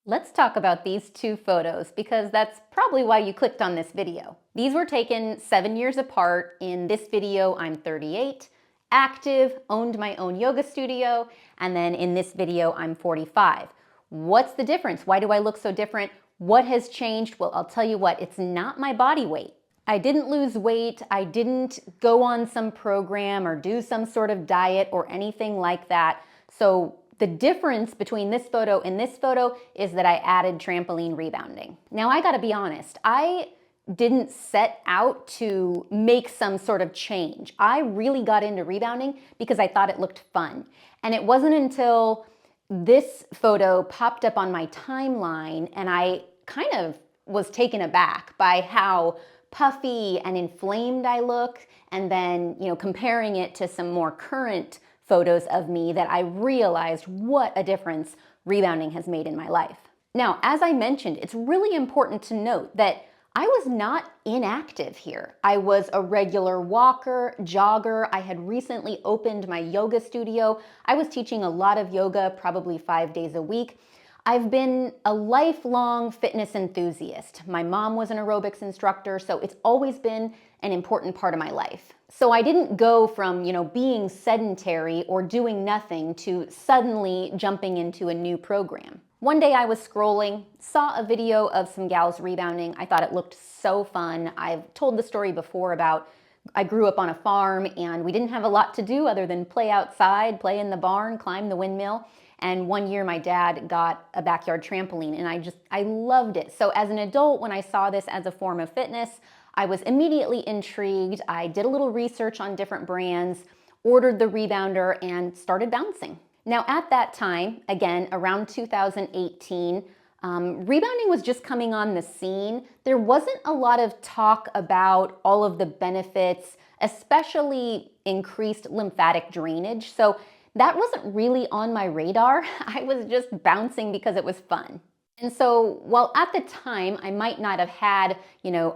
Let's talk about these two photos because that's probably why you clicked on this video. These were taken 7 years apart. In this video, I'm 38, active, owned my own yoga studio, and then in this video, I'm 45. What's the difference? Why do I look so different? What has changed? Well, I'll tell you what, it's not my body weight. I didn't lose weight, I didn't go on some program or do some sort of diet or anything like that. So the difference between this photo and this photo is that I added trampoline rebounding. Now I gotta be honest, I didn't set out to make some sort of change. I really got into rebounding because I thought it looked fun. And it wasn't until this photo popped up on my timeline and I kind of was taken aback by how puffy and inflamed I look, and then, comparing it to some more current photos of me that I realized what a difference rebounding has made in my life. Now, as I mentioned, it's really important to note that I was not inactive here. I was a regular walker, jogger. I had recently opened my yoga studio. I was teaching a lot of yoga, probably 5 days a week. I've been a lifelong fitness enthusiast. My mom was an aerobics instructor, so it's always been an important part of my life. So I didn't go from, being sedentary or doing nothing to suddenly jumping into a new program. One day I was scrolling, saw a video of some gals rebounding. I thought it looked so fun. I've told the story before about I grew up on a farm and we didn't have a lot to do other than play outside, play in the barn, climb the windmill. And one year my dad got a backyard trampoline and I loved it. So as an adult, when I saw this as a form of fitness, I was immediately intrigued. I did a little research on different brands, ordered the rebounder, and started bouncing. Now at that time, again, around 2018, rebounding was just coming on the scene. There wasn't a lot of talk about all of the benefits, especially increased lymphatic drainage. So that wasn't really on my radar. I was just bouncing because it was fun. And so while at the time I might not have had,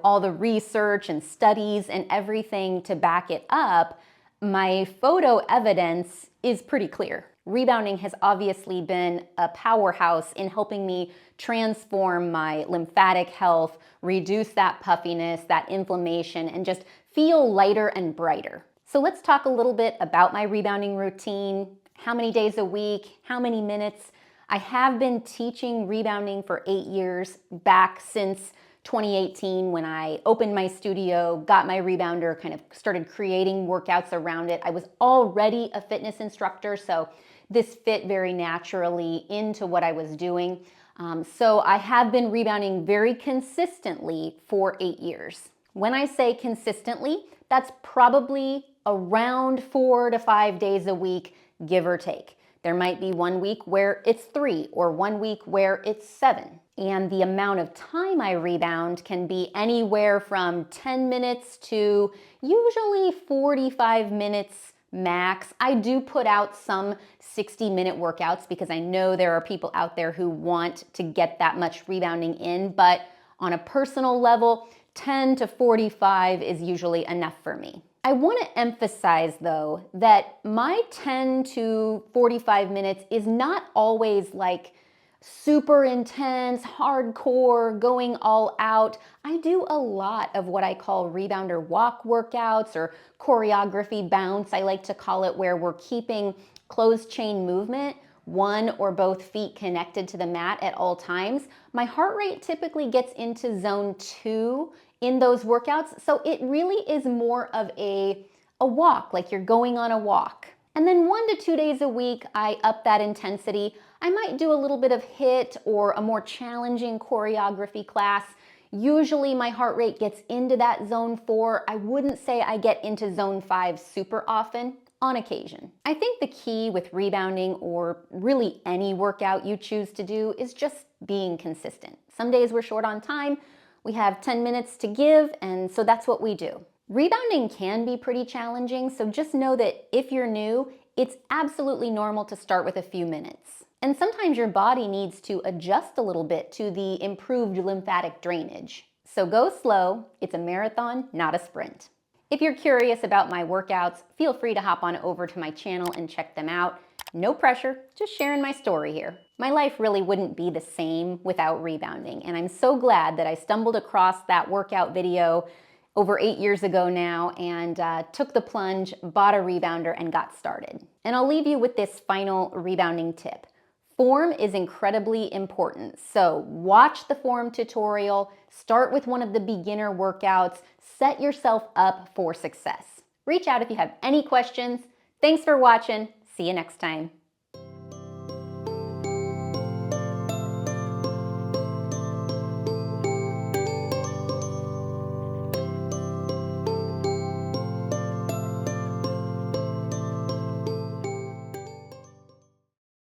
all the research and studies and everything to back it up, my photo evidence is pretty clear. Rebounding has obviously been a powerhouse in helping me transform my lymphatic health, reduce that puffiness, that inflammation, and just feel lighter and brighter. So let's talk a little bit about my rebounding routine, how many days a week, how many minutes. I have been teaching rebounding for 8 years, back since 2018 when I opened my studio, got my rebounder, kind of started creating workouts around it. I was already a fitness instructor, so this fit very naturally into what I was doing. So I have been rebounding very consistently for 8 years. When I say consistently, that's probably around 4 to 5 days a week, give or take. There might be 1 week where it's 3 or 1 week where it's 7. And the amount of time I rebound can be anywhere from 10 minutes to usually 45 minutes max. I do put out some 60-minute workouts because I know there are people out there who want to get that much rebounding in, but on a personal level, 10 to 45 is usually enough for me. I want to emphasize, though, that my 10 to 45 minutes is not always like super intense, hardcore, going all out. I do a lot of what I call rebounder walk workouts or choreography bounce, I like to call it, where we're keeping closed chain movement, one or both feet connected to the mat at all times. My heart rate typically gets into zone 2 in those workouts, so it really is more of a walk, like you're going on a walk. And then 1 to 2 days a week, I up that intensity. I might do a little bit of HIIT or a more challenging choreography class. Usually my heart rate gets into that zone 4. I wouldn't say I get into zone 5 super often, on occasion. I think the key with rebounding, or really any workout you choose to do, is just being consistent. Some days we're short on time. We have 10 minutes to give, and so that's what we do. Rebounding can be pretty challenging, so just know that if you're new, it's absolutely normal to start with a few minutes. And sometimes your body needs to adjust a little bit to the improved lymphatic drainage. So go slow. It's a marathon, not a sprint. If you're curious about my workouts, feel free to hop on over to my channel and check them out. No pressure, just sharing my story here. My life really wouldn't be the same without rebounding, and I'm so glad that I stumbled across that workout video over 8 years ago now and took the plunge, bought a rebounder, and got started. And I'll leave you with this final rebounding tip. Form is incredibly important, so watch the form tutorial, start with one of the beginner workouts, set yourself up for success. Reach out if you have any questions. Thanks for watching. See you next time.